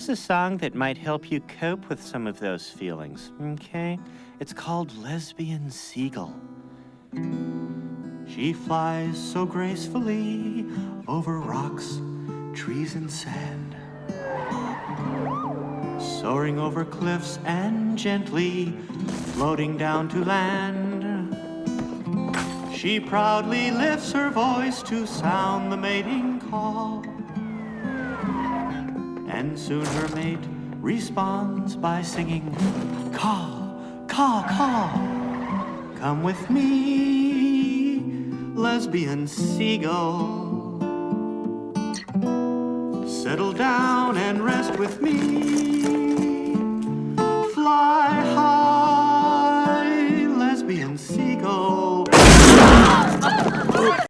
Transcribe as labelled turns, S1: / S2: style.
S1: It's a song that might help you cope with some of those feelings, okay? It's called Lesbian Seagull. She flies so gracefully over rocks, trees, and sand, soaring over cliffs and gently floating down to land. She proudly lifts her voice to sound the mating call, and soon her mate responds by singing, caw, caw, caw. Come with me, lesbian seagull. Settle down and rest with me. Fly high, lesbian seagull.